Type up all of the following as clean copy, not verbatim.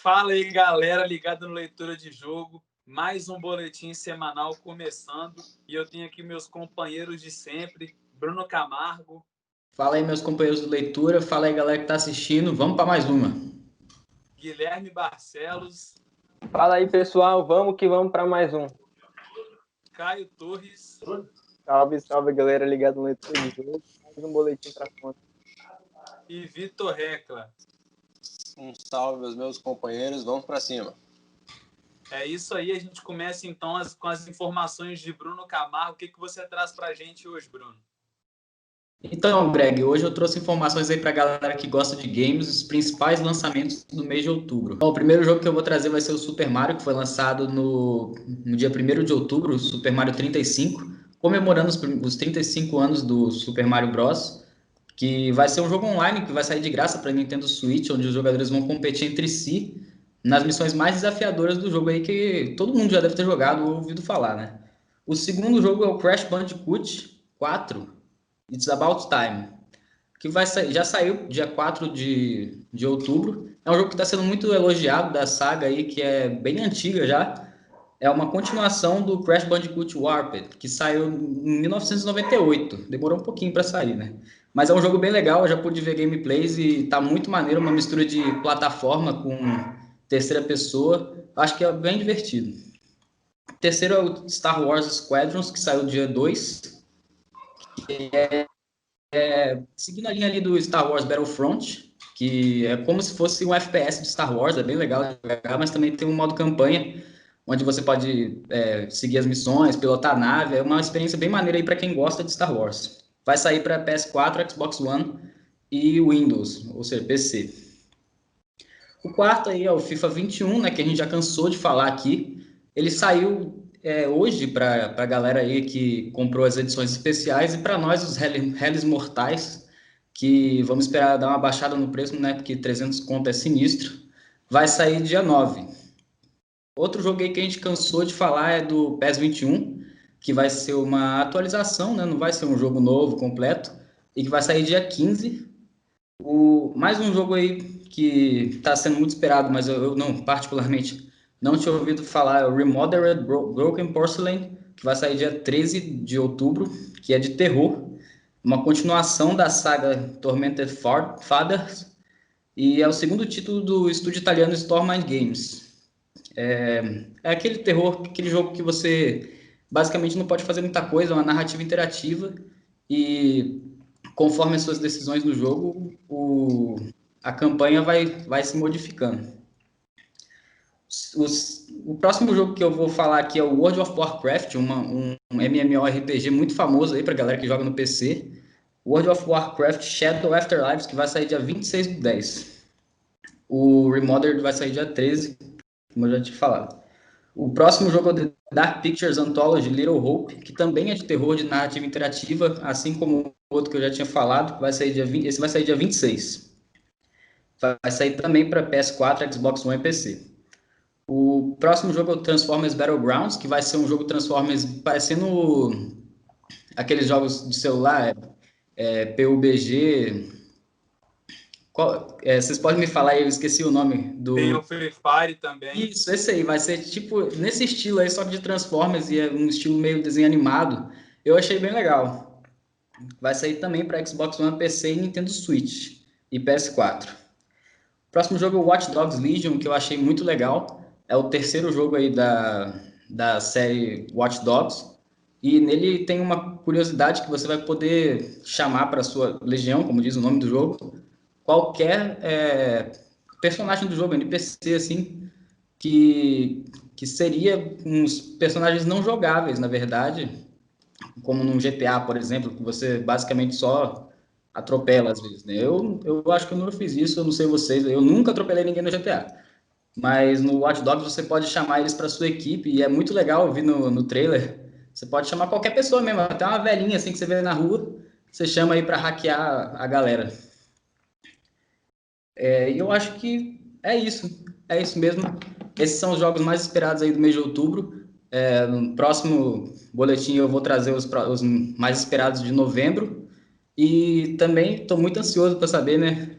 Fala aí, galera, ligado no Leitura de Jogo. Mais um boletim semanal começando. E eu tenho aqui meus companheiros de sempre, Bruno Camargo. Fala aí, meus companheiros de leitura. Fala aí, galera que está assistindo. Vamos para mais uma. Guilherme Barcelos. Fala aí, pessoal. Vamos que vamos para mais um. Caio Torres. Salve, salve, galera ligado no Leitura de Jogo. Mais um boletim para conta. E Vitor Recla. Um salve aos meus companheiros, vamos para cima. É isso aí, a gente começa então com as informações de Bruno Camargo. O que você traz para a gente hoje, Bruno? Então, Greg, hoje eu trouxe informações aí para a galera que gosta de games, os principais lançamentos do mês de outubro. Bom, o primeiro jogo que eu vou trazer vai ser o Super Mario, que foi lançado no dia 1º de outubro, o Super Mario 35, comemorando os 35 anos do Super Mario Bros., que vai ser um jogo online que vai sair de graça para Nintendo Switch, onde os jogadores vão competir entre si nas missões mais desafiadoras do jogo aí, que todo mundo já deve ter jogado ou ouvido falar, né? O segundo jogo é o Crash Bandicoot 4, It's About Time, que já saiu dia 4 de outubro. É um jogo que está sendo muito elogiado da saga aí, que é bem antiga já. É uma continuação do Crash Bandicoot Warped, que saiu em 1998. Demorou um pouquinho para sair, né? Mas é um jogo bem legal, eu já pude ver gameplays e tá muito maneiro, uma mistura de plataforma com terceira pessoa. Acho que é bem divertido. O terceiro é o Star Wars Squadrons, que saiu dia 2. Que seguindo a linha ali do Star Wars Battlefront, que é como se fosse um FPS de Star Wars, é bem legal de jogar, mas também tem um modo campanha, onde você pode seguir as missões, pilotar a nave. É uma experiência bem maneira aí para quem gosta de Star Wars. Vai sair para PS4, Xbox One e Windows, ou seja, PC. O quarto aí é o FIFA 21, né, que a gente já cansou de falar aqui. Ele saiu hoje para a galera aí que comprou as edições especiais e para nós, os réis mortais, que vamos esperar dar uma baixada no preço, né, porque 300 conto é sinistro. Vai sair dia 9. Outro jogo aí que a gente cansou de falar é do PES 21, que vai ser uma atualização, né? Não vai ser um jogo novo, completo, e que vai sair dia 15. Mais um jogo aí que está sendo muito esperado, mas eu não, particularmente, não tinha ouvido falar, é o Remodeled Broken Porcelain, que vai sair dia 13 de outubro, que é de terror, uma continuação da saga Tormented Fathers, e é o segundo título do estúdio italiano Stormlight Games. É aquele terror, aquele jogo que você basicamente não pode fazer muita coisa, é uma narrativa interativa e conforme as suas decisões no jogo, a campanha vai se modificando. O próximo jogo que eu vou falar aqui é o World of Warcraft, um MMORPG muito famoso aí para galera que joga no PC. World of Warcraft Shadow Afterlives, que vai sair dia 26/10. O Remodeled vai sair dia 13, como eu já te falado. O próximo jogo é o The Dark Pictures Anthology Little Hope, que também é de terror de narrativa interativa, assim como o outro que eu já tinha falado, que vai sair esse vai sair dia 26. Vai sair também para PS4, Xbox One e PC. O próximo jogo é o Transformers Battlegrounds, que vai ser um jogo Transformers parecendo aqueles jogos de celular, PUBG. Vocês podem me falar aí, eu esqueci o nome do... Tem o Free Fire também. Isso, esse aí, vai ser tipo nesse estilo aí, só que de Transformers, e é um estilo meio desenho animado. Eu achei bem legal. Vai sair também para Xbox One, PC e Nintendo Switch e PS4. O próximo jogo é o Watch Dogs Legion, que eu achei muito legal. É o terceiro jogo aí da série Watch Dogs. E nele tem uma curiosidade que você vai poder chamar para sua legião, como diz o nome do jogo, qualquer personagem do jogo, NPC, assim, que seria uns personagens não jogáveis, na verdade, como num GTA, por exemplo, que você basicamente só atropela às vezes, né? Eu acho que eu nunca fiz isso, eu não sei vocês, eu nunca atropelei ninguém no GTA. Mas no Watch Dogs você pode chamar eles para sua equipe, e é muito legal, eu vi no trailer, você pode chamar qualquer pessoa mesmo, até uma velhinha assim que você vê na rua, você chama aí para hackear a galera. E eu acho que é isso mesmo. Esses são os jogos mais esperados aí do mês de outubro. No próximo boletim eu vou trazer os mais esperados de novembro. E também estou muito ansioso para saber, né,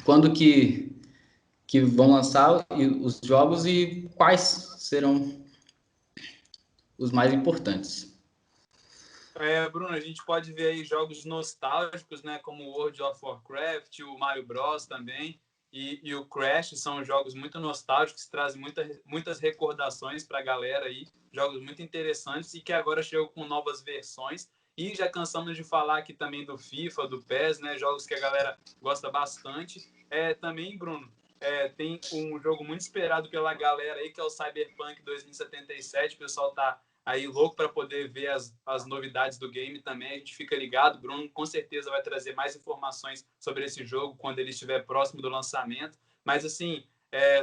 quando que que vão lançar os jogos e quais serão os mais importantes. Bruno, a gente pode ver aí jogos nostálgicos, né, como World of Warcraft, o Mario Bros também, e o Crash, são jogos muito nostálgicos, que trazem muitas recordações para a galera aí, jogos muito interessantes e que agora chegam com novas versões. E já cansamos de falar aqui também do FIFA, do PES, né, jogos que a galera gosta bastante. Também, Bruno, tem um jogo muito esperado pela galera aí, que é o Cyberpunk 2077, o pessoal tá aí louco para poder ver as novidades do game também. A gente fica ligado. Bruno com certeza vai trazer mais informações sobre esse jogo quando ele estiver próximo do lançamento. Mas, assim,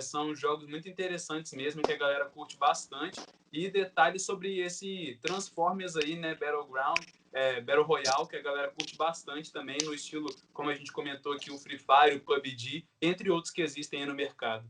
são jogos muito interessantes mesmo, que a galera curte bastante. E detalhes sobre esse Transformers aí, né, Battleground, Battle Royale, que a galera curte bastante também, no estilo, como a gente comentou aqui, o Free Fire, o PUBG, entre outros que existem aí no mercado.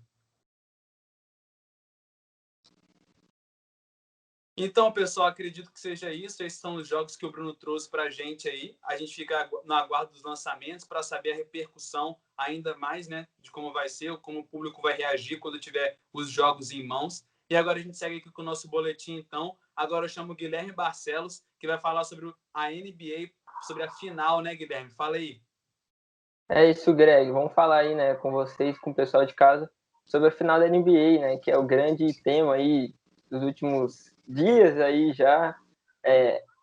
Então, pessoal, acredito que seja isso. Esses são os jogos que o Bruno trouxe para a gente aí. A gente fica no aguardo dos lançamentos para saber a repercussão ainda mais, né, de como vai ser, como o público vai reagir quando tiver os jogos em mãos. E agora a gente segue aqui com o nosso boletim, então. Agora eu chamo o Guilherme Barcelos, que vai falar sobre a NBA, sobre a final, né, Guilherme? Fala aí. É isso, Greg. Vamos falar aí, né, com vocês, com o pessoal de casa, sobre a final da NBA, né, que é o grande tema aí dos últimos dias aí já.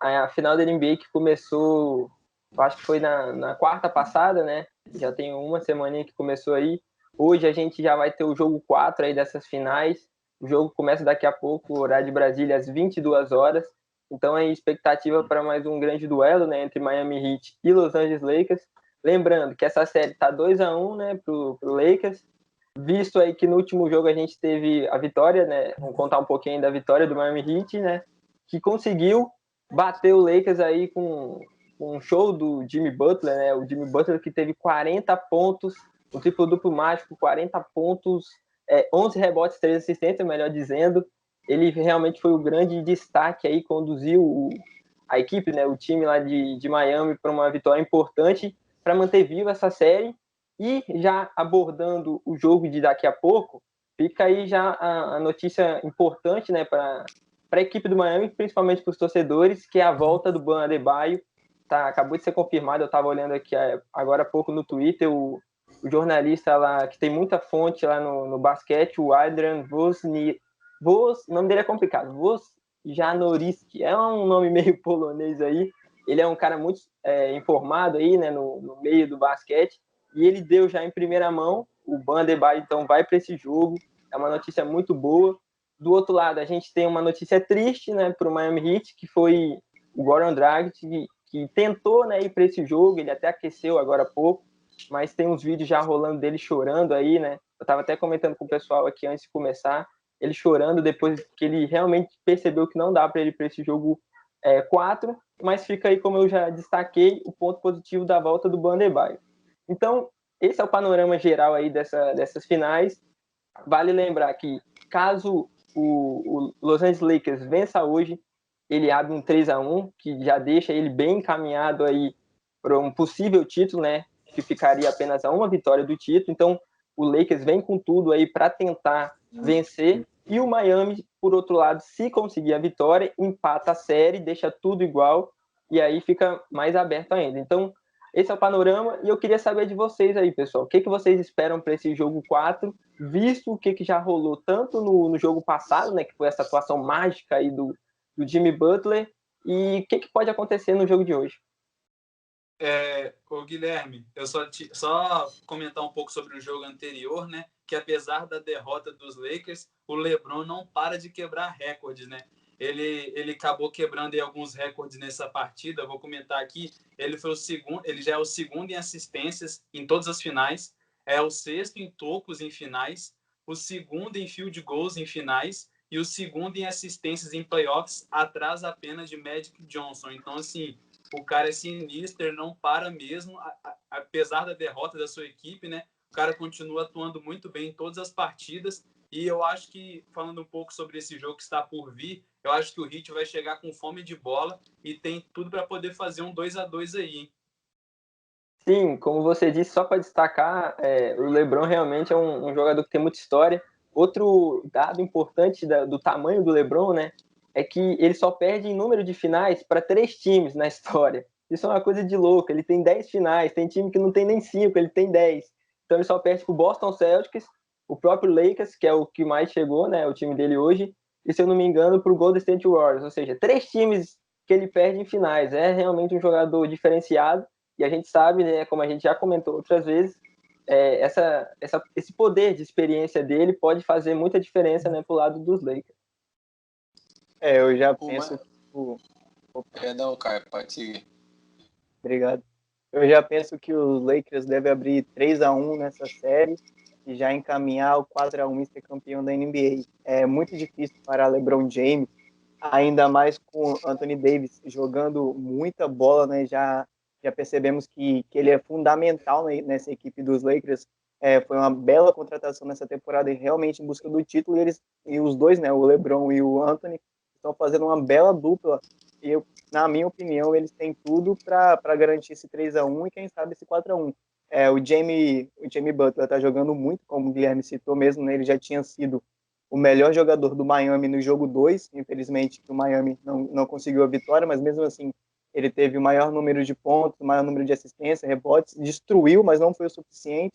A final da NBA que começou, acho que foi na quarta passada, né? Já tem uma semaninha que começou aí. Hoje a gente já vai ter o jogo 4 aí dessas finais. O jogo começa daqui a pouco, horário de Brasília, às 22 horas. Então, é expectativa para mais um grande duelo, né, entre Miami Heat e Los Angeles Lakers. Lembrando que essa série está 2-1, né, pro Lakers. Visto aí que no último jogo a gente teve a vitória, né? Vamos contar um pouquinho da vitória do Miami Heat, né? Que conseguiu bater o Lakers aí com um show do Jimmy Butler, né? O Jimmy Butler que teve 40 pontos, um triplo-duplo mágico, 40 pontos, 11 rebotes, 3 assistências, melhor dizendo. Ele realmente foi o grande destaque aí, conduziu a equipe, né? O time lá de Miami para uma vitória importante para manter viva essa série. E já abordando o jogo de daqui a pouco, fica aí já a notícia importante, né, para a equipe do Miami, principalmente para os torcedores, que é a volta do Bam Adebayo. Acabou de ser confirmado, eu estava olhando aqui agora há pouco no Twitter, o jornalista lá, que tem muita fonte lá no basquete, o Adrian o nome dele é complicado, Wojnarowski, é um nome meio polonês aí. Ele é um cara muito informado aí, né, no meio do basquete, e ele deu já em primeira mão, o Bam Adebayo então vai para esse jogo, é uma notícia muito boa. Do outro lado, a gente tem uma notícia triste, né, para o Miami Heat, que foi o Goran Dragic, que tentou, né, ir para esse jogo, ele até aqueceu agora há pouco, mas tem uns vídeos já rolando dele chorando aí, né, eu estava até comentando com o pessoal aqui antes de começar, ele chorando depois que ele realmente percebeu que não dá para ele ir para esse jogo 4, mas fica aí, como eu já destaquei, o ponto positivo da volta do Bam Adebayo. Então, esse é o panorama geral aí dessas finais. Vale lembrar que, caso o Los Angeles Lakers vença hoje, ele abre um 3-1, que já deixa ele bem encaminhado aí para um possível título, né? Que ficaria apenas a uma vitória do título. Então, o Lakers vem com tudo aí para tentar vencer. E o Miami, por outro lado, se conseguir a vitória, empata a série, deixa tudo igual e aí fica mais aberto ainda. Então, esse é o panorama e eu queria saber de vocês aí, pessoal. O que vocês esperam para esse jogo 4, visto o que já rolou tanto no jogo passado, né, que foi essa atuação mágica aí do Jimmy Butler, e o que pode acontecer no jogo de hoje? Ô Guilherme, eu só comentar um pouco sobre o jogo anterior, né? Que apesar da derrota dos Lakers, o LeBron não para de quebrar recordes, né? Ele acabou quebrando aí alguns recordes nessa partida. Eu vou comentar aqui. Ele foi o segundo, ele já é o segundo em assistências em todas as finais, é o sexto em tocos em finais, o segundo em field goals em finais e o segundo em assistências em playoffs, atrás apenas de Magic Johnson. Então, assim, o cara é sinistro, ele não para mesmo, apesar da derrota da sua equipe, né? O cara continua atuando muito bem em todas as partidas. E eu acho que, falando um pouco sobre esse jogo que está por vir, eu acho que o Heat vai chegar com fome de bola e tem tudo para poder fazer um 2-2 aí, hein? Sim, como você disse, só para destacar, o LeBron realmente é um jogador que tem muita história. Outro dado importante do tamanho do LeBron, né, é que ele só perde em número de finais para 3 times na história. Isso é uma coisa de louco. Ele tem 10 finais, tem time que não tem nem 5, ele tem 10. Então ele só perde para o Boston Celtics, o próprio Lakers, que é o que mais chegou, né, o time dele hoje, e se eu não me engano, para o Golden State Warriors. Ou seja, 3 times que ele perde em finais. É realmente um jogador diferenciado. E a gente sabe, né, como a gente já comentou outras vezes, esse poder de experiência dele pode fazer muita diferença, né, pro lado dos Lakers. Eu já penso que... Perdão, Caio, pode seguir. Obrigado. Eu já penso que os Lakers devem abrir 3-1 nessa série e já encaminhar o 4-1 e ser campeão da NBA. É muito difícil para LeBron James, ainda mais com Anthony Davis jogando muita bola, né? Já percebemos que ele é fundamental nessa equipe dos Lakers. Foi uma bela contratação nessa temporada e realmente em busca do título. E os dois, né, o LeBron e o Anthony, estão fazendo uma bela dupla. E na minha opinião, eles têm tudo para garantir esse 3-1 e quem sabe esse 4-1. O Jamie Butler está jogando muito, como o Guilherme citou mesmo, né? Ele já tinha sido o melhor jogador do Miami no jogo 2, infelizmente o Miami não conseguiu a vitória, mas mesmo assim ele teve o maior número de pontos, o maior número de assistências, rebotes, destruiu, mas não foi o suficiente,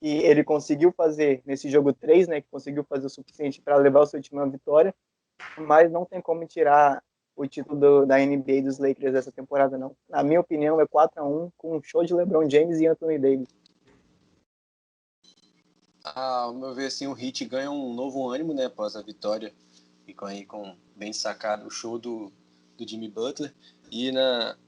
e ele conseguiu fazer nesse jogo 3, né, que conseguiu fazer o suficiente para levar o seu time à vitória, mas não tem como tirar o título da NBA dos Lakers dessa temporada, não. Na minha opinião, é 4-1 com um show de LeBron James e Anthony Davis. Ao meu ver, assim, o Heat ganha um novo ânimo, né, após a vitória. Ficam aí com bem destacado o show do Jimmy Butler. E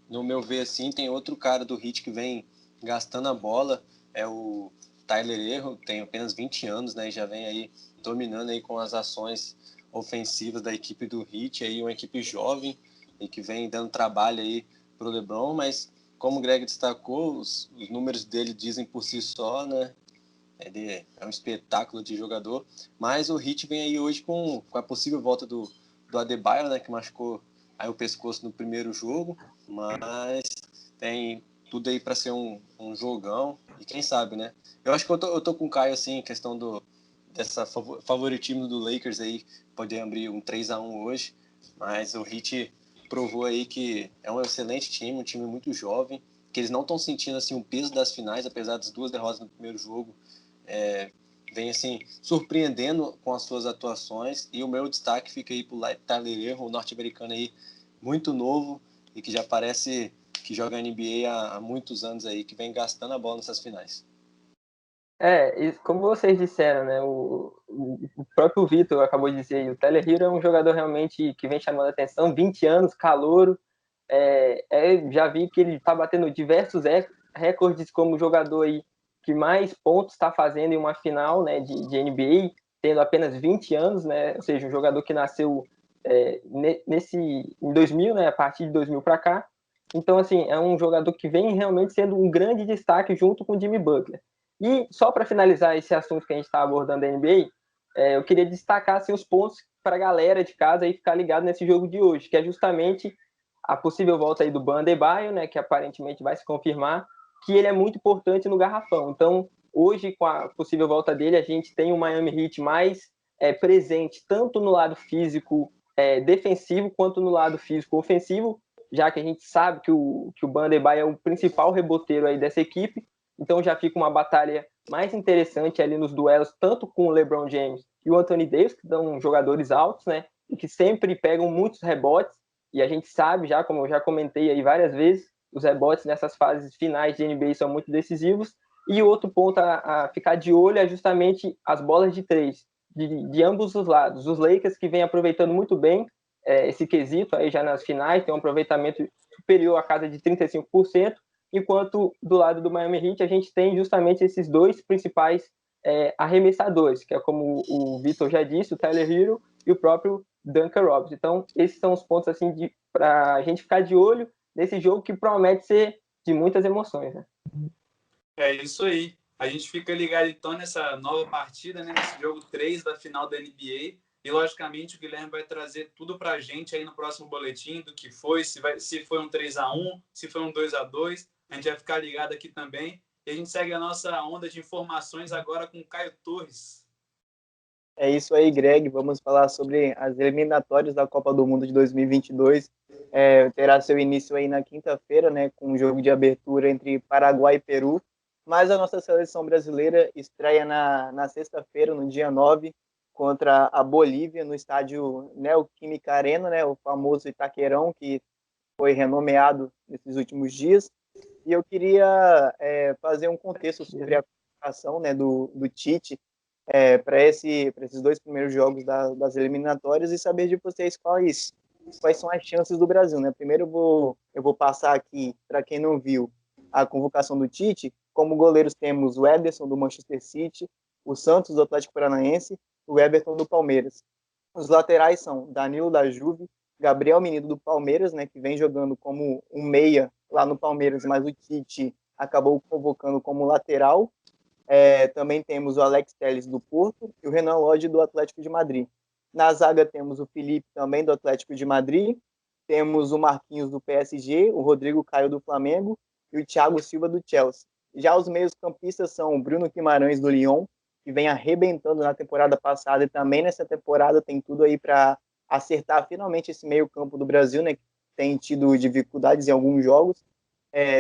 no meu ver, assim, tem outro cara do Heat que vem gastando a bola, é o Tyler Herro, tem apenas 20 anos, né, e já vem aí dominando aí com as ações ofensivas da equipe do Heat, aí uma equipe jovem e que vem dando trabalho aí pro LeBron, mas como o Greg destacou, os números dele dizem por si só, né? Ele é um espetáculo de jogador, mas o Heat vem aí hoje com a possível volta do Adebayo, né, que machucou aí o pescoço no primeiro jogo, mas tem tudo aí para ser um jogão, e quem sabe, né? Eu acho que eu tô com o Caio, assim, questão dessa favoritismo do Lakers aí, poder abrir um 3-1 hoje, mas o Heat provou aí que é um excelente time, um time muito jovem, que eles não estão sentindo assim o peso das finais, apesar das 2 derrotas no primeiro jogo, vem assim surpreendendo com as suas atuações, e o meu destaque fica aí pro Tyler Herro, o norte-americano aí muito novo e que já parece que joga NBA há muitos anos aí, que vem gastando a bola nessas finais. E como vocês disseram, né, o próprio Vitor acabou de dizer, o Tyler Herro é um jogador realmente que vem chamando a atenção, 20 anos, calouro, já vi que ele está batendo diversos recordes como jogador aí que mais pontos está fazendo em uma final, né, de NBA, tendo apenas 20 anos, né, ou seja, um jogador que nasceu em 2000, né, a partir de 2000 para cá. Então, assim, é um jogador que vem realmente sendo um grande destaque junto com o Jimmy Butler. E só para finalizar esse assunto que a gente está abordando da NBA, eu queria destacar assim, os pontos para a galera de casa aí ficar ligado nesse jogo de hoje, que é justamente a possível volta aí do Bam Adebayo, né, que aparentemente vai se confirmar, que ele é muito importante no garrafão. Então, hoje, com a possível volta dele, a gente tem o Miami Heat mais presente, tanto no lado físico defensivo, quanto no lado físico ofensivo, já que a gente sabe que o Bam Adebayo é o principal reboteiro aí dessa equipe. Então, já fica uma batalha mais interessante ali nos duelos, tanto com o LeBron James e o Anthony Davis, que são jogadores altos, né, e que sempre pegam muitos rebotes. E a gente sabe, já como eu já comentei aí várias vezes, os rebotes nessas fases finais de NBA são muito decisivos. E outro ponto a ficar de olho é justamente as bolas de 3, de ambos os lados. Os Lakers, que vem aproveitando muito bem esse quesito aí já nas finais, tem um aproveitamento superior à casa de 35%, enquanto do lado do Miami Heat a gente tem justamente esses dois principais arremessadores, que é como o Vitor já disse, o Tyler Herro e o próprio Duncan Robinson. Então, esses são os pontos assim para a gente ficar de olho nesse jogo que promete ser de muitas emoções, né? É isso aí. A gente fica ligado então nessa nova partida, né, nesse jogo 3 da final da NBA. E, logicamente, o Guilherme vai trazer tudo para a gente aí no próximo boletim do que foi, se foi um 3-1, se foi um 2-2. a gente vai ficar ligado aqui também. E a gente segue a nossa onda de informações agora com o Caio Torres. É isso aí, Greg. Vamos falar sobre as eliminatórias da Copa do Mundo de 2022. Terá seu início aí na quinta-feira, né, com um jogo de abertura entre Paraguai e Peru. Mas a nossa seleção brasileira estreia na sexta-feira, no dia 9, contra a Bolívia, no estádio Neoquímica Arena, né, o famoso Itaquerão, que foi renomeado nesses últimos dias. E eu queria fazer um contexto sobre a convocação, né, do Tite para esses dois primeiros jogos das eliminatórias e saber de vocês quais são as chances do Brasil, né? Primeiro eu vou passar aqui, para quem não viu, a convocação do Tite. Como goleiros temos o Ederson, do Manchester City, o Santos, do Atlético Paranaense, o Everton, do Palmeiras. Os laterais são Danilo, da Juve, Gabriel Menino, do Palmeiras, né, que vem jogando como um meia lá no Palmeiras, mas o Tite acabou convocando como lateral. Também temos o Alex Telles, do Porto, e o Renan Lodge, do Atlético de Madrid. Na zaga temos o Felipe, também do Atlético de Madrid, temos o Marquinhos, do PSG, o Rodrigo Caio, do Flamengo, e o Thiago Silva, do Chelsea. Já os meios-campistas são o Bruno Guimarães, do Lyon, que vem arrebentando na temporada passada, e também nessa temporada tem tudo aí para acertar finalmente esse meio-campo do Brasil, né, que tem tido dificuldades em alguns jogos.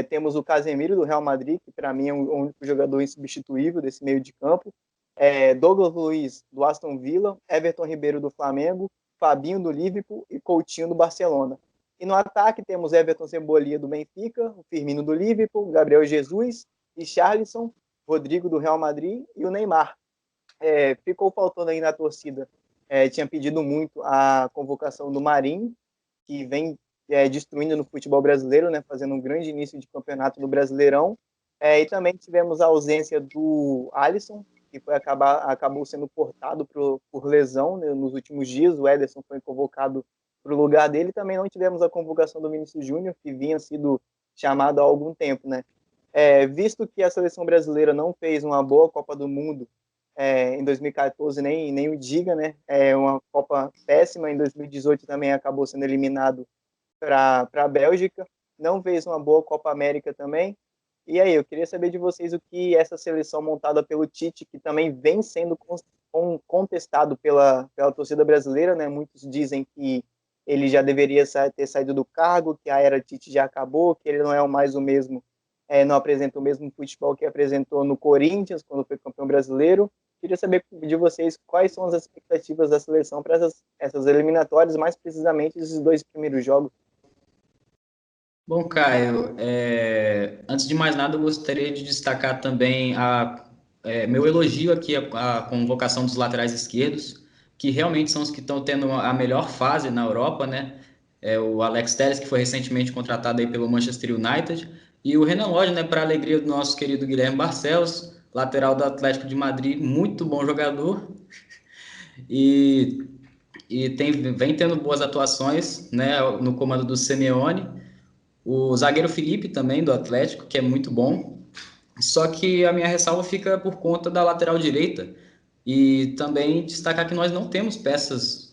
Temos o Casemiro, do Real Madrid, que para mim é o único jogador insubstituível desse meio de campo. Douglas Luiz, do Aston Villa, Everton Ribeiro, do Flamengo, Fabinho, do Liverpool e Coutinho, do Barcelona. E no ataque temos Everton Cebolinha, do Benfica, o Firmino, do Liverpool, Gabriel Jesus, Richarlison, Rodrigo, do Real Madrid, e o Neymar. Ficou faltando aí na torcida, tinha pedido muito a convocação do Marinho, que vem destruindo no futebol brasileiro, né, fazendo um grande início de campeonato no Brasileirão. E também tivemos a ausência do Alisson, que acabou sendo cortado por lesão, né, nos últimos dias. O Ederson foi convocado para o lugar dele. Também não tivemos a convocação do Vinícius Júnior, que vinha sido chamado há algum tempo, né? Visto que a seleção brasileira não fez uma boa Copa do Mundo em 2014, nem o diga, né? Uma Copa péssima. Em 2018 também acabou sendo eliminado para a Bélgica, não fez uma boa Copa América também. E aí, eu queria saber de vocês o que essa seleção montada pelo Tite, que também vem sendo contestado pela torcida brasileira, né? Muitos dizem que ele já deveria ter saído do cargo, que a era Tite já acabou, que ele não é mais o mesmo, não apresenta o mesmo futebol que apresentou no Corinthians, quando foi campeão brasileiro. Queria saber de vocês quais são as expectativas da seleção para essas eliminatórias, mais precisamente esses dois primeiros jogos. Bom, Caio, antes de mais nada, eu gostaria de destacar também meu elogio aqui à convocação dos laterais esquerdos, que realmente são os que estão tendo a melhor fase na Europa, né? O Alex Telles, que foi recentemente contratado aí pelo Manchester United, e o Renan Lodge, né, para a alegria do nosso querido Guilherme Barcelos, lateral do Atlético de Madrid, muito bom jogador, e vem tendo boas atuações, né, no comando do Simeone. O zagueiro Felipe também, do Atlético, que é muito bom. Só que a minha ressalva fica por conta da lateral direita. E também destacar que nós não temos peças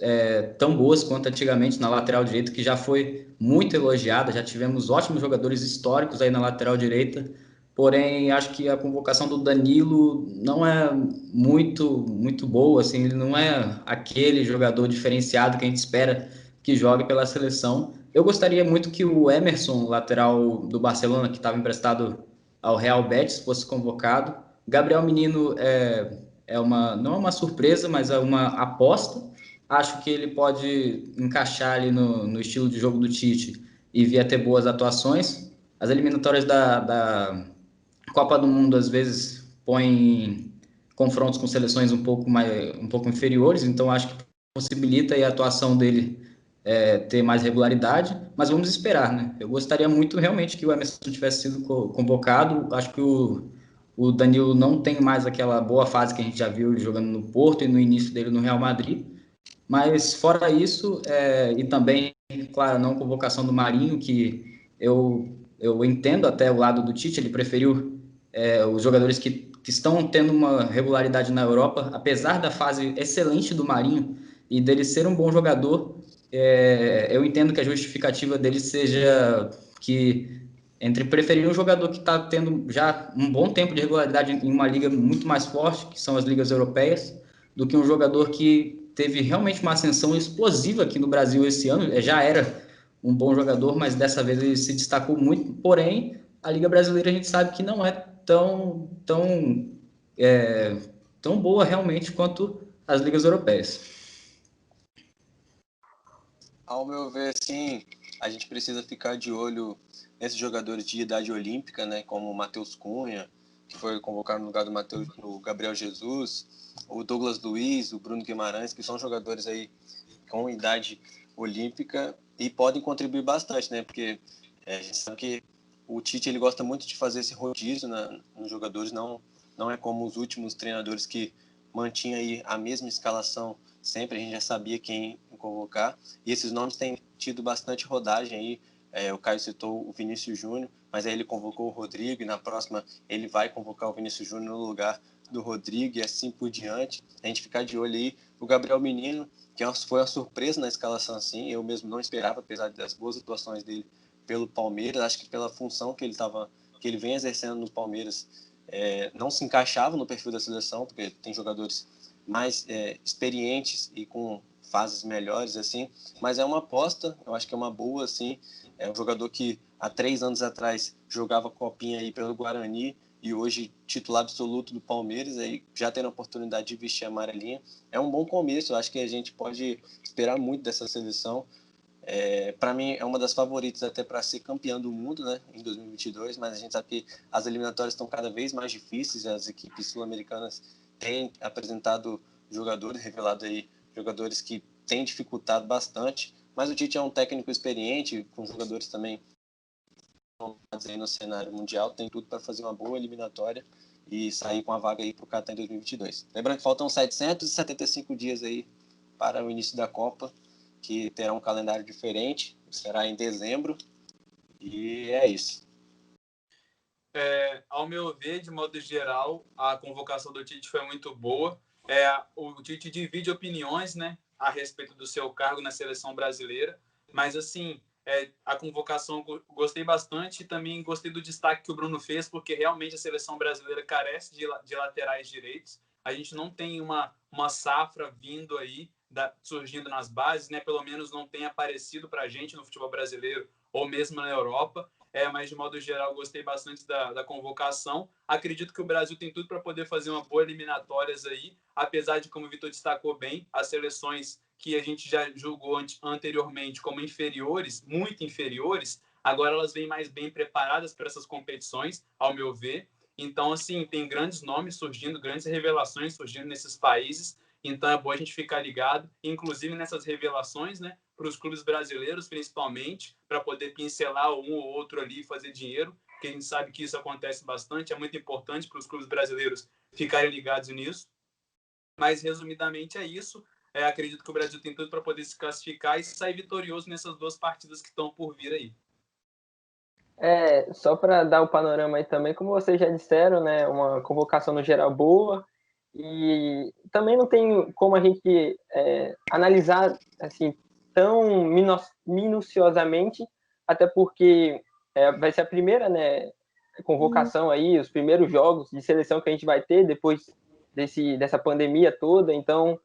tão boas quanto antigamente na lateral direita, que já foi muito elogiada. Já tivemos ótimos jogadores históricos aí na lateral direita. Porém, acho que a convocação do Danilo não é muito boa. Assim, ele não é aquele jogador diferenciado que a gente espera que jogue pela seleção. Eu gostaria muito que o Emerson, lateral do Barcelona, que estava emprestado ao Real Betis, fosse convocado. Gabriel Menino não é uma surpresa, mas é uma aposta. Acho que ele pode encaixar ali no estilo de jogo do Tite e vir a ter boas atuações. As eliminatórias da Copa do Mundo, às vezes, põem confrontos com seleções um pouco inferiores, então acho que possibilita aí a atuação dele ter mais regularidade, mas vamos esperar, né? Eu gostaria muito realmente que o Emerson tivesse sido convocado. Acho que o Danilo não tem mais aquela boa fase que a gente já viu ele jogando no Porto e no início dele no Real Madrid, mas fora isso, e também, claro, não convocação do Marinho, que eu entendo até o lado do Tite, ele preferiu os jogadores que estão tendo uma regularidade na Europa, apesar da fase excelente do Marinho e dele ser um bom jogador. Eu entendo que a justificativa dele seja que entre preferir um jogador que está tendo já um bom tempo de regularidade em uma liga muito mais forte, que são as ligas europeias, do que um jogador que teve realmente uma ascensão explosiva aqui no Brasil esse ano. Já era um bom jogador, mas dessa vez ele se destacou muito. Porém, a Liga Brasileira a gente sabe que não é tão boa realmente quanto as ligas europeias. Ao meu ver, sim, a gente precisa ficar de olho nesses jogadores de idade olímpica, né, como o Matheus Cunha, que foi convocado no lugar do Gabriel Jesus, o Douglas Luiz, o Bruno Guimarães, que são jogadores aí com idade olímpica e podem contribuir bastante, né, porque a gente sabe que o Tite ele gosta muito de fazer esse rodízio nos jogadores, não é como os últimos treinadores que mantinha aí a mesma escalação sempre, a gente já sabia quem convocar, e esses nomes têm tido bastante rodagem aí. O Caio citou o Vinícius Júnior, mas aí ele convocou o Rodrigo, e na próxima ele vai convocar o Vinícius Júnior no lugar do Rodrigo, e assim por diante. A gente ficar de olho aí, o Gabriel Menino, que foi uma surpresa na escalação assim, eu mesmo não esperava, apesar das boas atuações dele pelo Palmeiras, acho que pela função que ele vem exercendo no Palmeiras, não se encaixava no perfil da seleção, porque tem jogadores mais experientes e com fases melhores, assim, mas é uma aposta, eu acho que é uma boa, assim, é um jogador que há 3 anos atrás jogava copinha aí pelo Guarani e hoje titular absoluto do Palmeiras, aí já tendo a oportunidade de vestir a amarelinha, é um bom começo, eu acho que a gente pode esperar muito dessa seleção. Para mim é uma das favoritas até para ser campeã do mundo, né, em 2022, mas a gente sabe que as eliminatórias estão cada vez mais difíceis, as equipes sul-americanas têm apresentado jogadores, revelado aí jogadores que têm dificultado bastante, mas o Tite é um técnico experiente, com jogadores também aí no cenário mundial, tem tudo para fazer uma boa eliminatória e sair com a vaga aí para o Qatar em 2022. Lembrando que faltam 775 dias aí para o início da Copa, que terá um calendário diferente, será em dezembro, e é isso. Ao meu ver, de modo geral, a convocação do Tite foi muito boa. O Tite divide opiniões, né, a respeito do seu cargo na seleção brasileira, mas assim, a convocação gostei bastante e também gostei do destaque que o Bruno fez, porque realmente a seleção brasileira carece de laterais direitos. A gente não tem uma safra vindo aí, surgindo nas bases, né? Pelo menos não tem aparecido para a gente no futebol brasileiro ou mesmo na Europa. Mas de modo geral gostei bastante da convocação. Acredito que o Brasil tem tudo para poder fazer uma boa eliminatórias aí, apesar de, como o Vitor destacou bem, as seleções que a gente já julgou anteriormente como inferiores, muito inferiores, agora elas vêm mais bem preparadas para essas competições, ao meu ver. Então, assim, tem grandes nomes surgindo, grandes revelações surgindo nesses países, então é bom a gente ficar ligado, inclusive nessas revelações, né, para os clubes brasileiros, principalmente, para poder pincelar um ou outro ali e fazer dinheiro, porque a gente sabe que isso acontece bastante, é muito importante para os clubes brasileiros ficarem ligados nisso. Mas, resumidamente, é isso. Acredito que o Brasil tem tudo para poder se classificar e sair vitorioso nessas 2 partidas que estão por vir aí. Só para dar o panorama aí também, como vocês já disseram, né, uma convocação no geral boa, e também não tem como a gente analisar assim tão minuciosamente, até porque vai ser a primeira, né, convocação aí, os primeiros jogos de seleção que a gente vai ter depois dessa pandemia toda, então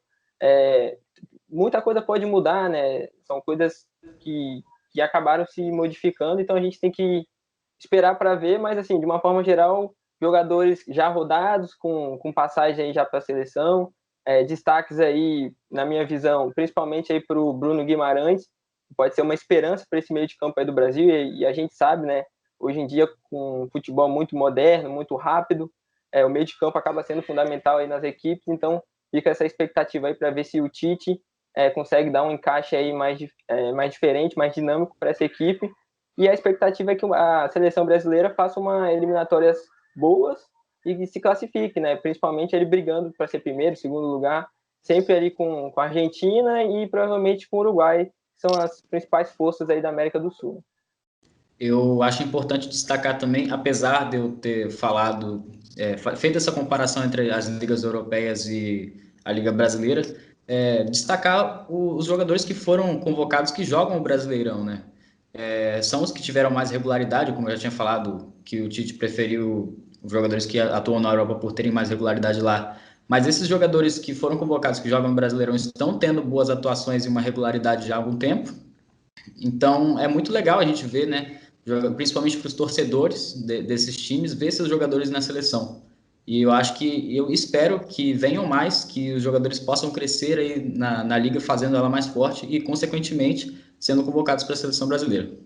muita coisa pode mudar, né, são coisas que acabaram se modificando, então a gente tem que esperar para ver, mas assim, de uma forma geral, jogadores já rodados, com passagem aí já para a seleção, destaques aí, na minha visão, principalmente aí para o Bruno Guimarães, que pode ser uma esperança para esse meio de campo aí do Brasil, e a gente sabe, né, hoje em dia, com um futebol muito moderno, muito rápido, o meio de campo acaba sendo fundamental aí nas equipes, então fica essa expectativa aí para ver se o Tite consegue dar um encaixe aí mais diferente, mais dinâmico para essa equipe. E a expectativa é que a seleção brasileira faça uma eliminatórias boas e se classifique, né? Principalmente ele brigando para ser primeiro, segundo lugar, sempre ali com a Argentina e provavelmente com o Uruguai, que são as principais forças aí da América do Sul. Eu acho importante destacar também, apesar de eu ter feito essa comparação entre as ligas europeias e a Liga Brasileira, destacar os jogadores que foram convocados que jogam o Brasileirão, né? são os que tiveram mais regularidade, como eu já tinha falado, que o Tite preferiu os jogadores que atuam na Europa por terem mais regularidade lá. Mas esses jogadores que foram convocados, que jogam no Brasileirão, estão tendo boas atuações e uma regularidade já há algum tempo. Então, é muito legal a gente ver, né, principalmente para os torcedores desses times, ver seus jogadores na seleção. E eu espero que venham mais, que os jogadores possam crescer aí na liga, fazendo ela mais forte e, consequentemente, sendo convocados para a seleção brasileira.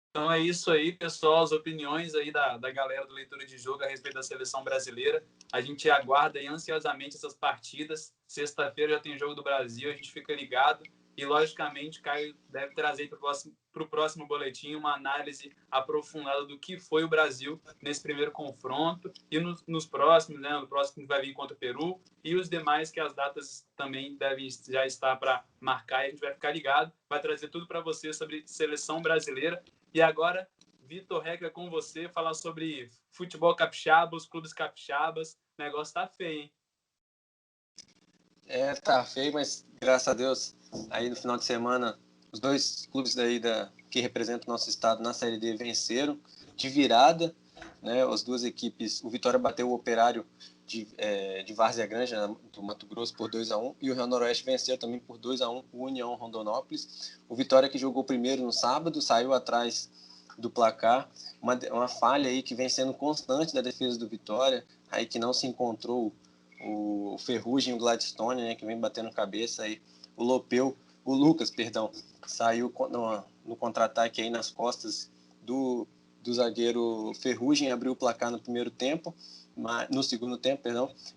Então é isso aí, pessoal, as opiniões aí da galera do Leitura de Jogo a respeito da seleção brasileira. A gente aguarda aí ansiosamente essas partidas. Sexta-feira já tem jogo do Brasil, a gente fica ligado. E, logicamente, Caio deve trazer para o próximo boletim uma análise aprofundada do que foi o Brasil nesse primeiro confronto e nos próximos, né? No próximo que vai vir contra o Peru e os demais, que as datas também devem já estar para marcar. E a gente vai ficar ligado, vai trazer tudo para você sobre seleção brasileira. E agora, Vitor Regra, com você, falar sobre futebol capixaba, os clubes capixabas. O negócio tá feio, hein? Tá feio, mas graças a Deus, aí no final de semana, os dois clubes que representam o nosso estado na Série D venceram de virada, né? As duas equipes, o Vitória bateu o Operário de Várzea Grande, né, do Mato Grosso, por 2-1, e o Rio Noroeste venceu também por 2-1 o União Rondonópolis. O Vitória, que jogou primeiro no sábado, saiu atrás do placar, uma falha aí que vem sendo constante da defesa do Vitória, aí que não se encontrou o Ferrugem e o Gladstone, né, que vem batendo cabeça aí, o Lucas, saiu no contra-ataque aí nas costas do zagueiro Ferrugem, abriu o placar no segundo tempo,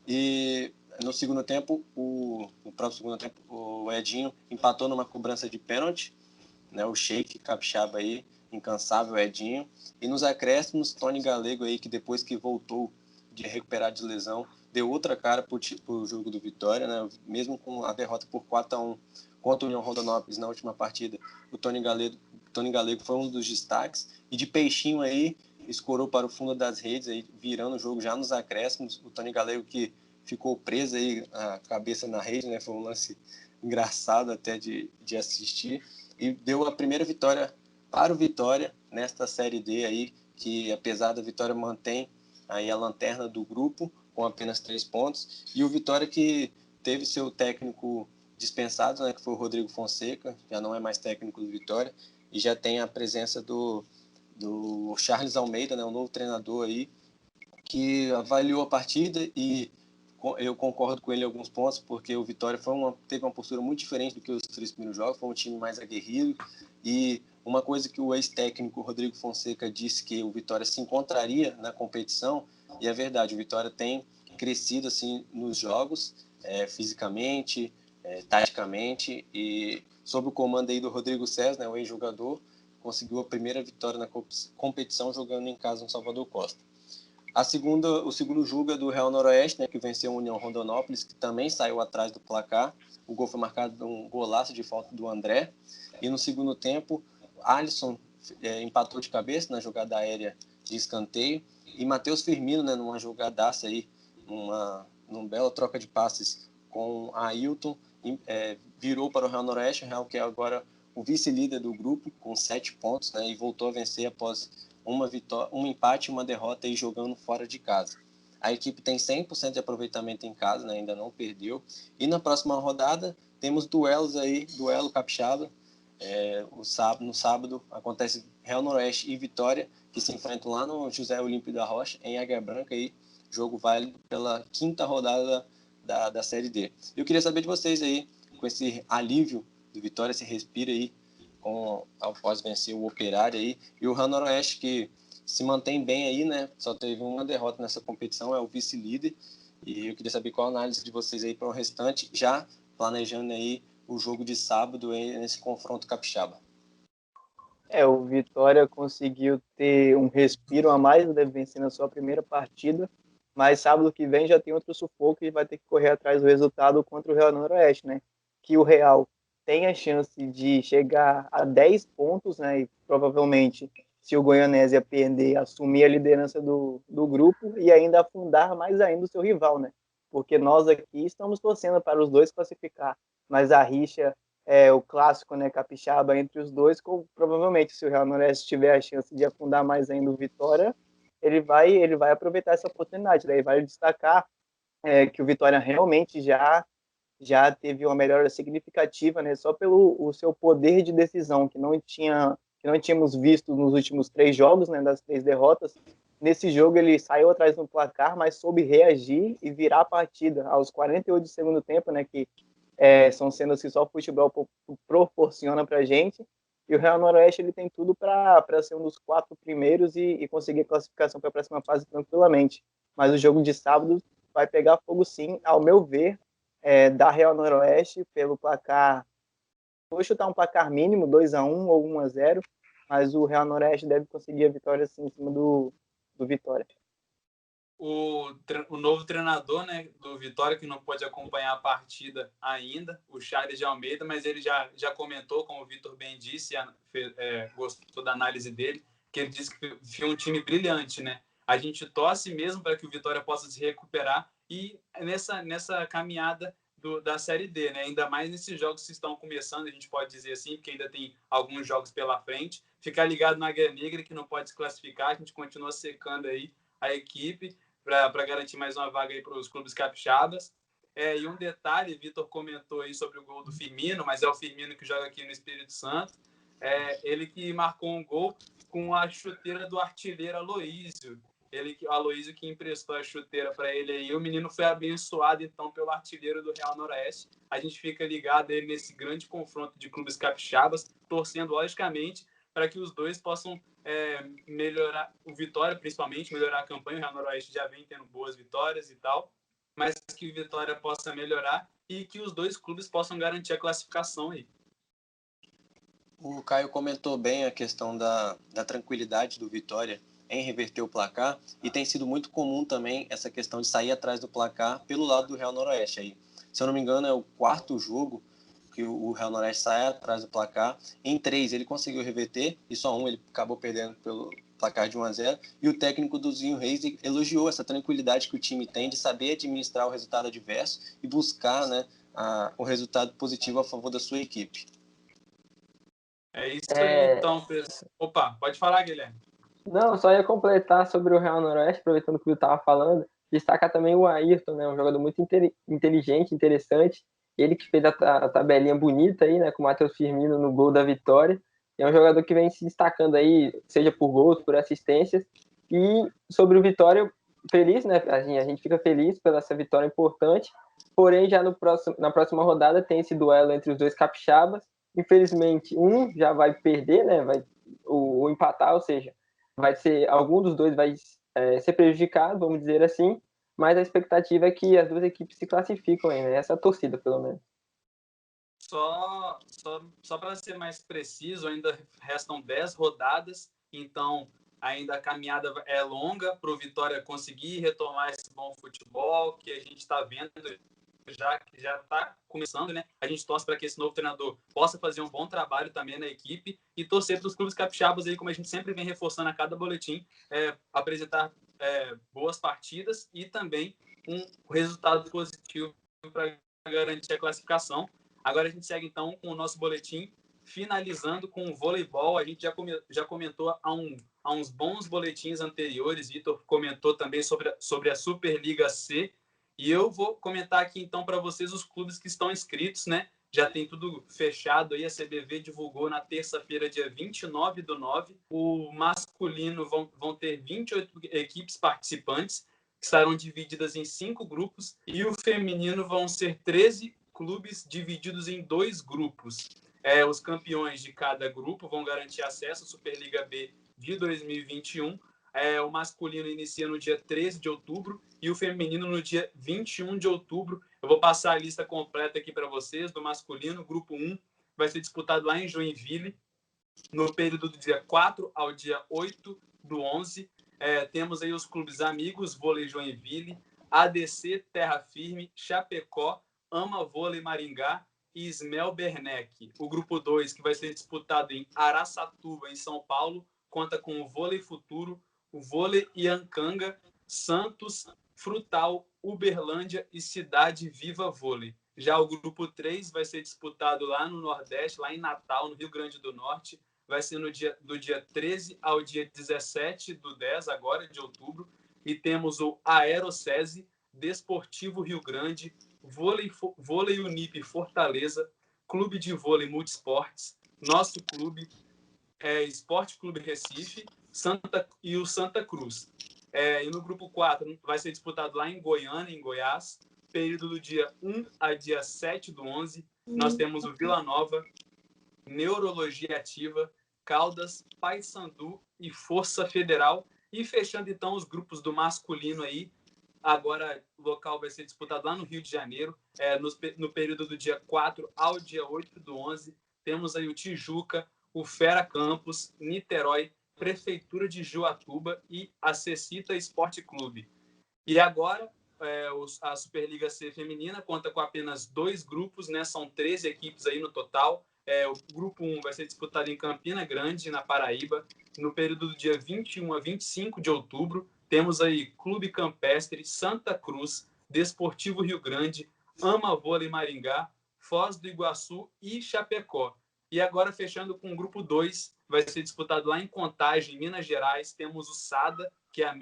e no segundo tempo, o próprio segundo tempo, o Edinho empatou numa cobrança de pênalti, né, o Sheik capixaba aí, incansável Edinho, e nos acréscimos, Tony Galego aí, que depois que voltou de recuperar de lesão, deu outra cara para o jogo do Vitória, né? Mesmo com a derrota por 4-1 contra o União Rondonópolis na última partida, o Tony Galego foi um dos destaques, e de peixinho aí, escorou para o fundo das redes, aí, virando o jogo já nos acréscimos, o Tony Galego que ficou preso aí, a cabeça na rede, né? Foi um lance engraçado até de assistir, e deu a primeira vitória para o Vitória nesta Série D aí, que apesar da Vitória mantém aí a lanterna do grupo com apenas 3 pontos, e o Vitória que teve seu técnico dispensado, né, que foi o Rodrigo Fonseca, já não é mais técnico do Vitória, e já tem a presença do Charles Almeida, né, um novo treinador aí, que avaliou a partida, e eu concordo com ele em alguns pontos, porque o Vitória teve uma postura muito diferente do que os 3 primeiros jogos, foi um time mais aguerrido, e uma coisa que o ex-técnico Rodrigo Fonseca disse, que o Vitória se encontraria na competição, e é verdade, o Vitória tem crescido assim nos jogos, fisicamente, taticamente, e sob o comando aí do Rodrigo César, né, o ex-jogador, conseguiu a primeira vitória na competição jogando em casa no Salvador Costa. O segundo jogo é do Real Noroeste, né, que venceu a União Rondonópolis, que também saiu atrás do placar. O gol foi marcado de um golaço de falta do André. E no segundo tempo, Alisson empatou de cabeça na jogada aérea de escanteio. E Matheus Firmino, né, numa jogadaça aí, numa bela troca de passes com Ailton, virou para o Real Noroeste, o Real que é agora o vice-líder do grupo, com 7 pontos, né, e voltou a vencer após um empate e uma derrota aí jogando fora de casa. A equipe tem 100% de aproveitamento em casa, né, ainda não perdeu. E na próxima rodada temos duelo capixaba. No sábado acontece Real Noroeste e Vitória, que se enfrentam lá no José Olímpio da Rocha, em Águia Branca, aí, jogo válido pela 5ª rodada da Série D. Eu queria saber de vocês aí, com esse alívio do Vitória, esse respiro aí, após vencer o Operário aí, e o Real Noroeste que se mantém bem aí, né? Só teve uma derrota nessa competição, é o vice-líder, e eu queria saber qual a análise de vocês aí para o restante, já planejando aí o jogo de sábado aí, nesse confronto capixaba. O Vitória conseguiu ter um respiro a mais, né, vencendo a sua primeira partida, mas sábado que vem já tem outro sufoco e vai ter que correr atrás do resultado contra o Real Noroeste, né? Que o Real tem a chance de chegar a 10 pontos, né? E provavelmente, se o Goianésia perder, assumir a liderança do grupo e ainda afundar mais ainda o seu rival, né? Porque nós aqui estamos torcendo para os dois classificar, mas a rixa o clássico, né, capixaba entre os dois, provavelmente se o Real Noroeste tiver a chance de afundar mais ainda o Vitória, ele vai aproveitar essa oportunidade, daí vai destacar que o Vitória realmente já teve uma melhora significativa, né, só pelo o seu poder de decisão, que não tínhamos visto nos últimos 3 jogos, né, das 3 derrotas. Nesse jogo ele saiu atrás no placar, mas soube reagir e virar a partida aos 48 do segundo tempo, né, que são cenas que só o futebol proporciona para a gente. E o Real Noroeste ele tem tudo para ser um dos 4 primeiros e conseguir a classificação para a próxima fase tranquilamente. Mas o jogo de sábado vai pegar fogo sim, ao meu ver, da Real Noroeste pelo placar. Vou chutar um placar mínimo, 2-1 ou 1-0, mas o Real Noroeste deve conseguir a vitória sim, em cima do Vitória. O novo treinador, né, do Vitória, que não pode acompanhar a partida ainda, o Charles de Almeida, mas ele já comentou, como o Vitor bem disse, gostou da análise dele, que ele disse que viu um time brilhante, né? A gente torce mesmo para que o Vitória possa se recuperar e nessa caminhada da Série D, né? Ainda mais nesses jogos que estão começando, a gente pode dizer assim, porque ainda tem alguns jogos pela frente. Ficar ligado na Águia Negra, que não pode se classificar, a gente continua secando aí a equipe para garantir mais uma vaga aí para os clubes capixabas. E um detalhe, Vitor comentou aí sobre o gol do Firmino, mas é o Firmino que joga aqui no Espírito Santo. Ele que marcou um gol com a chuteira do artilheiro Aloísio. O Aloísio que emprestou a chuteira para ele aí. O menino foi abençoado, então, pelo artilheiro do Real Noroeste. A gente fica ligado aí nesse grande confronto de clubes capixabas, torcendo, logicamente, para que os dois possam melhorar, o Vitória principalmente, melhorar a campanha. O Real Noroeste já vem tendo boas vitórias e tal, mas que o Vitória possa melhorar e que os dois clubes possam garantir a classificação aí. O Caio comentou bem a questão da tranquilidade do Vitória em reverter o placar, e tem sido muito comum também essa questão de sair atrás do placar pelo lado do Real Noroeste. Aí, se eu não me engano, é o 4º jogo que o Real Noroeste sai atrás do placar. Em 3 ele conseguiu reverter, e só 1 ele acabou perdendo pelo placar de 1-0, e o técnico do Zinho Reis elogiou essa tranquilidade que o time tem de saber administrar o resultado adverso e buscar, né, o resultado positivo a favor da sua equipe. É isso aí, então, pessoal. Opa, pode falar, Guilherme. Não, só ia completar sobre o Real Noroeste, aproveitando que eu estava falando, destacar também o Ayrton, né, um jogador muito inteligente, interessante, ele que fez a tabelinha bonita aí, né, com o Matheus Firmino no gol da vitória, é um jogador que vem se destacando aí, seja por gols, por assistências, e sobre o Vitória, feliz, né, a gente fica feliz pela essa vitória importante, porém já na próxima rodada tem esse duelo entre os dois capixabas, infelizmente um já vai perder, né, ou empatar, ou seja, algum dos dois vai ser prejudicado, vamos dizer assim, mas a expectativa é que as duas equipes se classificam aí, né? Essa é a torcida, pelo menos. Só para ser mais preciso, ainda restam 10 rodadas, então ainda a caminhada é longa para o Vitória conseguir retomar esse bom futebol que a gente está vendo que já está começando, né? A gente torce para que esse novo treinador possa fazer um bom trabalho também na equipe e torcer para os clubes capixabas aí, como a gente sempre vem reforçando a cada boletim, apresentar boas partidas e também um resultado positivo para garantir a classificação. Agora a gente segue então com o nosso boletim, finalizando com o voleibol. A gente já comentou há uns bons boletins anteriores, Vitor comentou também sobre a Superliga C, e eu vou comentar aqui então para vocês os clubes que estão inscritos, né? Já tem tudo fechado aí, a CBV divulgou na terça-feira, dia 29/9. O masculino vão ter 28 equipes participantes, que estarão divididas em 5 grupos, e o feminino vão ser 13 clubes divididos em 2 grupos. Os campeões de cada grupo vão garantir acesso à Superliga B de 2021. O masculino inicia no dia 13 de outubro e o feminino no dia 21 de outubro. Eu vou passar a lista completa aqui para vocês. Do masculino, grupo 1 vai ser disputado lá em Joinville, no período do dia 4 ao dia 8/11. Temos aí os clubes amigos, Vôlei Joinville, ADC Terra Firme, Chapecó, Ama Vôlei Maringá e Ismel Bernec. O grupo 2, que vai ser disputado em Araçatuba, em São Paulo, conta com o Vôlei Futuro, o Vôlei Iancanga, Santos, Frutal, Uberlândia e Cidade Viva Vôlei. Já o grupo 3 vai ser disputado lá no Nordeste, lá em Natal, no Rio Grande do Norte. Vai ser do dia 13 ao dia 17 do 10, agora de outubro. E temos o Aerocese, Desportivo Rio Grande, Vôlei Unip Fortaleza, Clube de Vôlei Multisportes, Nosso Clube, Esporte Clube Recife e o Santa Cruz. E no grupo 4 vai ser disputado lá em Goiânia, em Goiás, período do dia 1 a dia 7 do 11. Nós temos o Vila Nova, Neurologia Ativa, Caldas, Paysandu e Força Federal. E fechando, então, os grupos do masculino aí. Agora, o local vai ser disputado lá no Rio de Janeiro, no período do dia 4 ao dia 8 do 11. Temos aí o Tijuca, o Fera Campos, Niterói, Prefeitura de Juatuba e a Cecita Esporte Clube. E agora, a Superliga C feminina conta com apenas 2 grupos, né? São 13 equipes aí no total. O grupo 1 vai ser disputado em Campina Grande, na Paraíba, no período do dia 21 a 25 de outubro. Temos aí Clube Campestre, Santa Cruz, Desportivo Rio Grande, Ama Vôlei Maringá, Foz do Iguaçu e Chapecó. E agora, fechando com o grupo 2, vai ser disputado lá em Contagem, Minas Gerais. Temos o SADA, que é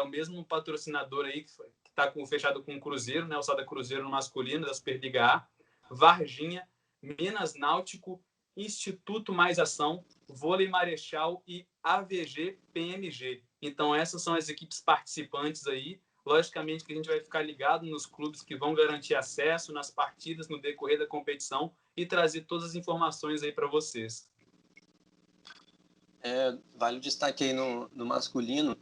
o mesmo patrocinador aí, que está fechado com o Cruzeiro, né? O SADA Cruzeiro no masculino, da Superliga A. Varginha, Minas Náutico, Instituto Mais Ação, Vôlei Marechal e AVG PMG. Então, essas são as equipes participantes aí. Logicamente que a gente vai ficar ligado nos clubes que vão garantir acesso nas partidas no decorrer da competição e trazer todas as informações aí para vocês. Vale o destaque aí no masculino.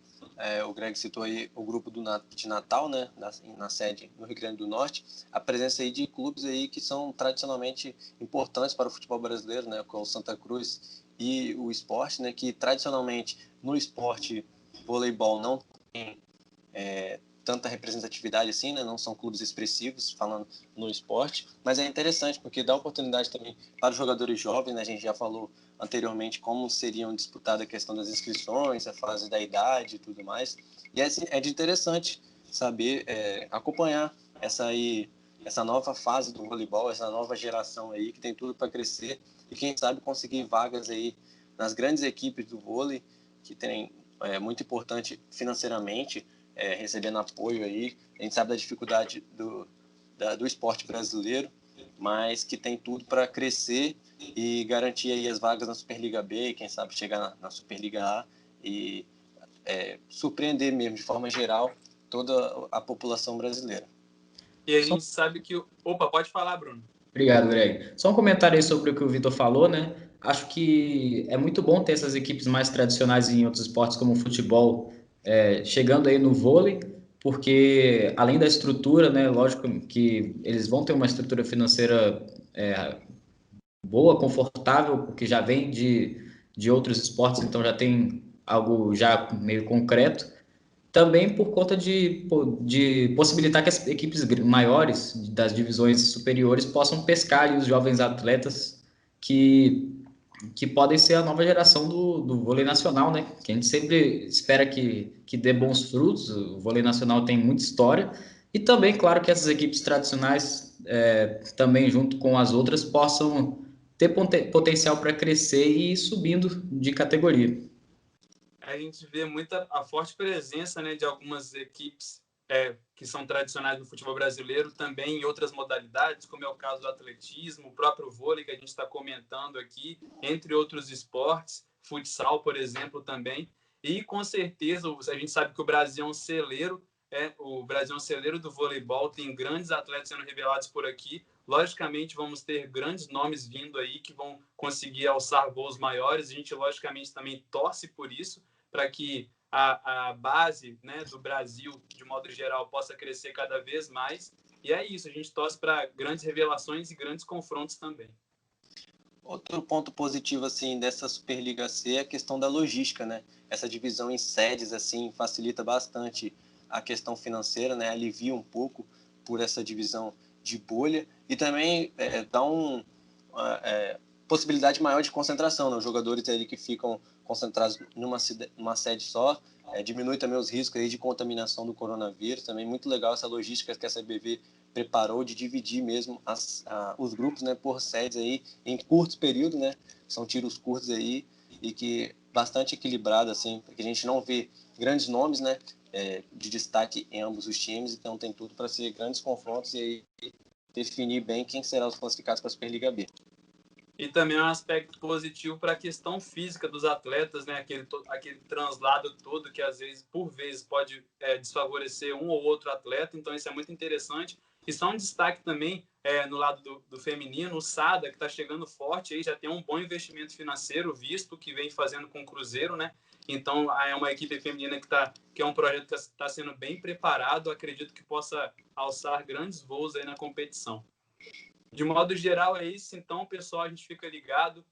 O Greg citou aí o grupo de Natal, né, na sede no Rio Grande do Norte, a presença aí de clubes aí que são tradicionalmente importantes para o futebol brasileiro, né, como o Santa Cruz e o Sport, né, que tradicionalmente no esporte voleibol não tem tanta representatividade assim, né, não são clubes expressivos falando no esporte, mas é interessante porque dá oportunidade também para os jogadores jovens, né, a gente já falou anteriormente como seriam disputadas a questão das inscrições, a fase da idade e tudo mais. E é de interessante saber acompanhar essa nova fase do voleibol, essa nova geração aí que tem tudo para crescer e quem sabe conseguir vagas aí nas grandes equipes do vôlei, que tem muito importante financeiramente, recebendo apoio aí. A gente sabe da dificuldade do esporte brasileiro, mas que tem tudo para crescer e garantir aí as vagas na Superliga B, quem sabe chegar na Superliga A e surpreender mesmo, de forma geral, toda a população brasileira. E a gente sabe que... Opa, pode falar, Bruno. Obrigado, Greg. Só um comentário aí sobre o que o Vitor falou, né? Acho que é muito bom ter essas equipes mais tradicionais em outros esportes, como o futebol, chegando aí no vôlei, porque além da estrutura, né? Lógico que eles vão ter uma estrutura financeira boa, confortável, porque já vem de outros esportes, então já tem algo já meio concreto. Também por conta de possibilitar que as equipes maiores das divisões superiores possam pescar ali os jovens atletas que podem ser a nova geração do vôlei nacional, né? Que a gente sempre espera que dê bons frutos. O vôlei nacional tem muita história. E também, claro, que essas equipes tradicionais, também junto com as outras, possam ter potencial para crescer e ir subindo de categoria. A gente vê a forte presença, né, de algumas equipes que são tradicionais no futebol brasileiro, também em outras modalidades, como é o caso do atletismo, o próprio vôlei que a gente está comentando aqui, entre outros esportes, futsal, por exemplo, também. E, com certeza, a gente sabe que o Brasil é um celeiro, do voleibol, tem grandes atletas sendo revelados por aqui. Logicamente, vamos ter grandes nomes vindo aí que vão conseguir alçar voos maiores. A gente, logicamente, também torce por isso, para que a base, né, do Brasil, de modo geral, possa crescer cada vez mais. E é isso, a gente torce para grandes revelações e grandes confrontos também. Outro ponto positivo assim dessa Superliga C é a questão da logística, né? Essa divisão em sedes assim facilita bastante a questão financeira, né? Alivia um pouco por essa divisão de bolha e também possibilidade maior de concentração, né? Os jogadores ali que ficam concentrados numa sede só, diminui também os riscos aí de contaminação do coronavírus. Também muito legal essa logística que a CBV preparou de dividir mesmo os grupos, né, por sedes aí em curtos períodos, né? São tiros curtos aí e que bastante equilibrado, assim, porque a gente não vê grandes nomes, né, de destaque em ambos os times, então tem tudo para ser grandes confrontos e aí definir bem quem serão os classificados para a Superliga B. E também é um aspecto positivo para a questão física dos atletas, né? Aquele translado todo que, às vezes, por vezes, pode desfavorecer um ou outro atleta. Então, isso é muito interessante. E só um destaque também no lado do feminino, o Sada, que está chegando forte, aí já tem um bom investimento financeiro visto, que vem fazendo com o Cruzeiro, né? Então, é uma equipe feminina que é um projeto que está sendo bem preparado. Acredito que possa alçar grandes voos aí na competição. De modo geral, é isso. Então, pessoal, a gente fica ligado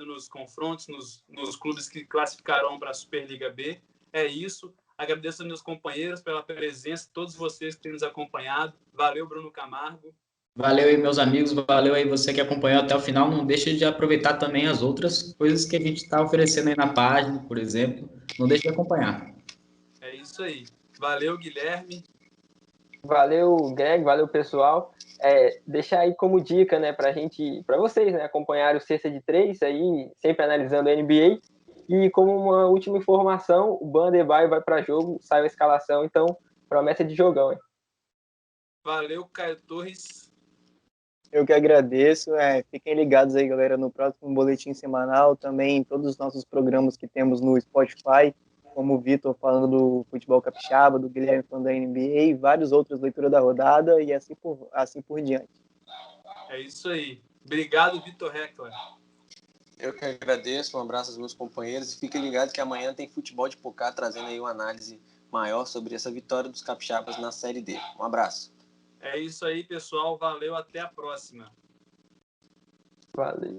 nos confrontos, nos clubes que classificarão para a Superliga B. É isso. Agradeço aos meus companheiros pela presença, todos vocês que têm nos acompanhado. Valeu, Bruno Camargo. Valeu aí, meus amigos. Valeu aí você que acompanhou até o final. Não deixe de aproveitar também as outras coisas que a gente está oferecendo aí na página, por exemplo. Não deixe de acompanhar. É isso aí. Valeu, Guilherme. Valeu, Greg, valeu, pessoal. Deixar aí como dica, né, para vocês, né, acompanhar o Sexta de Três aí, sempre analisando a NBA. E como uma última informação, o Bandebaio vai para jogo, saiu a escalação, então promessa de jogão, hein? Valeu, Caio Torres. Eu que agradeço. Fiquem ligados aí, galera, no próximo boletim semanal, também em todos os nossos programas que temos no Spotify, como o Vitor falando do futebol capixaba, do Guilherme falando da NBA e vários outros, leitura da rodada e assim por diante. É isso aí. Obrigado, Vitor Heckler. Eu que agradeço, um abraço aos meus companheiros e fiquem ligados que amanhã tem Futebol de Pocá trazendo aí uma análise maior sobre essa vitória dos capixabas na Série D. Um abraço. É isso aí, pessoal. Valeu, até a próxima. Valeu.